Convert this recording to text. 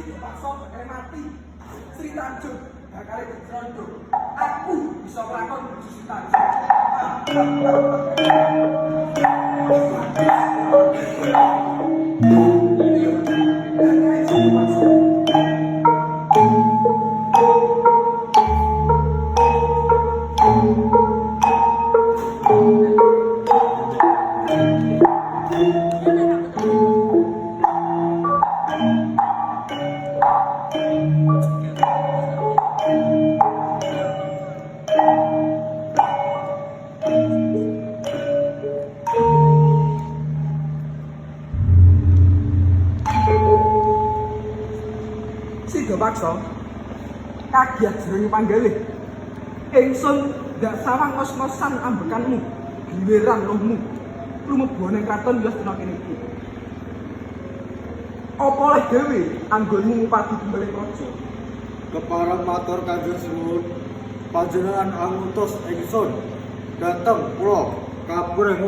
dipaksa bakal mati. Sri Tanjung bakal dicerondo. Aku bisa nglakon nuju Sri Tanjung. Sido paksa kagiat jroning panggalih ingsun ndak sawang ngos-ngosan ambekanmu giwiran lohmu lumebua ning kraton wilas dina kene iki apa leh dhewe anggonmu ngupati Bumbaling Praja kepareng matur Kanjeng Suwun panjenengan angutus ingsun dhateng kula kabreh